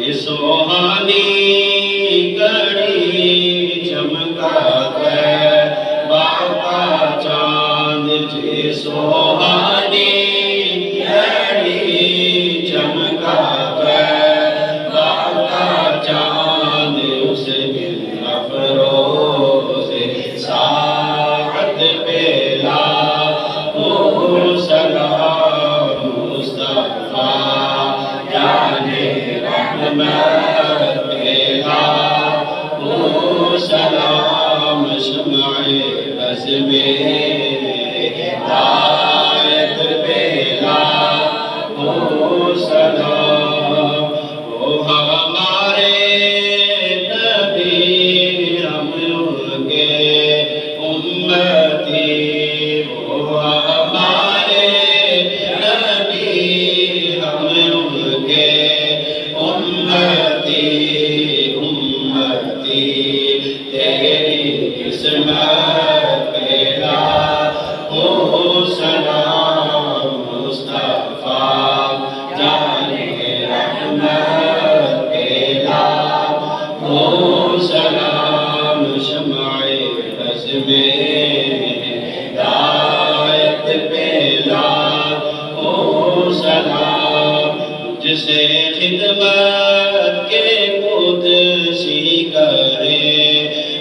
یہ سوہانی گھڑی چمکا طیبہ کا چاند جی سوہانی گھڑی چمکا طیبہ کا چاند اس دن افروز ساعت پہ لاکھوں سلام مصطفیٰ جانے رحمت پہ لاکھوں سلام شمع عزم ہدایت پہ لاکھوں سلام وہ ہمارے نبی ہم ان کے امتی وہ ہمارے نبی ہم ان کے امتی تیری قسمت پہ لاکھوں سلام مصطفیٰ جانے رحمت پہ لاکھوں سلام شمع عزم ہدایت پہ لاکھوں سلام جسے خدمت کے قدسی کرے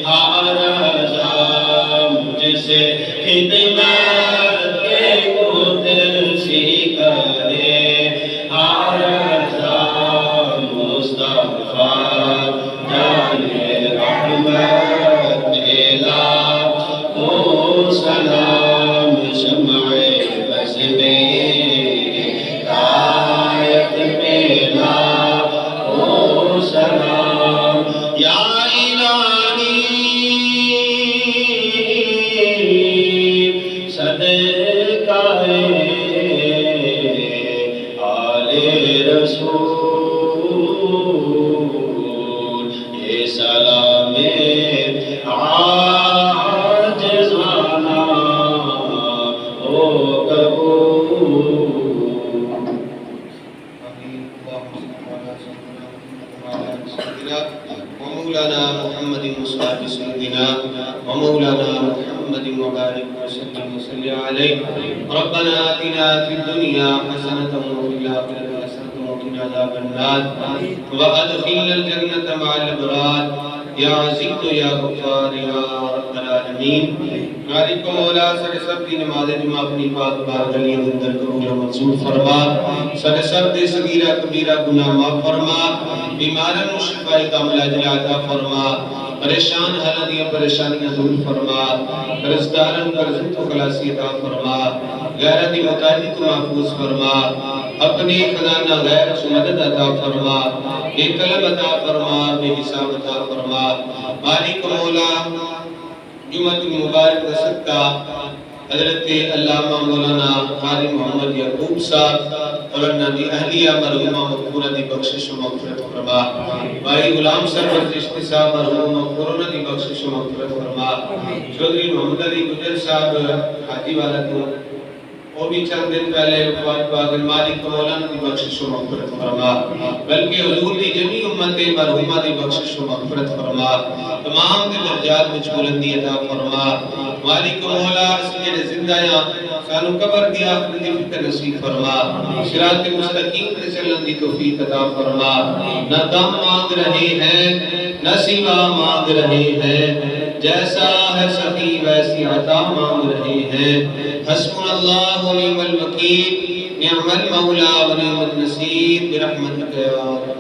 ہر عزام جسے خدمت کے قدسی کرے ہر عزام مصطفیٰ جانے رحمت پہ لاکھوں سلام شمع عزم ہدایت پہ لاکھوں سلام یا الہی صدقہ آل رسول یہ سلام عاجزانہ ہو قبول ومولانا محمد مصطفى سيدنا ومولانا محمد مبارك وسلم وسلم عليه ربنا آتنا في الدنيا حسنة وفي الآخرة حسنة وقنا عذاب النار وأدخلنا الجنة مع الأبرار يا عزيز يا غفار يا رب العالمين مالک مولا سر سب کی نماز جمعہ اپنی پاک بارگاہ اندر قبول و منظور فرما سر سب دے صغیرہ کبیرہ گناہ معاف فرما بیمارن و شفاء کاملہ اجر عطا فرما پریشان حالاتیاں پریشانیاں دور فرما قرضدارن قرض و خلاصی عطا فرما غیرتی متعدی تو محفوظ فرما اپنی خزانہ غیر و مدد عطا فرما ایک قلب عطا فرما بے حساب عطا فرما مالک مولا جمعۃ المبارک کا صدقہ حضرت علامہ مولانا قاری محمد یعقوب صاحب اور نبی اہلیہ مرحومہ مغفورہ دی بخشش و مغفرت فرما بھائی غلام سرور چشتی صاحب مرحوم مغفورہ دی بخشش و مغفرت فرما چودھری محمد علی گجر صاحب حاجی والا کو وہ بھی چند دن پہلے وفات پا گئے مالک مولانا دی بخشش و مغفرت فرما بلکہ حضور دی جمی امت مرحومہ دی بخشش و مغفرت فرما تمام دے درجات میں بلندی عطا فرما مالک مولا سید زندہ سانو قبر دی آخر دی فکر نصیب فرما صراط مستقیم تے چلن دی توفیق عطا فرما نہ دم مانگ رہے ہیں نہ سوا مانگ رہے ہیں جیسا ہے سخی ویسی عطا مانگ رہے ہیں حسبنا اللہ و نعم الوکیل نعم المولا و نعم النصیر برحمتک یا رب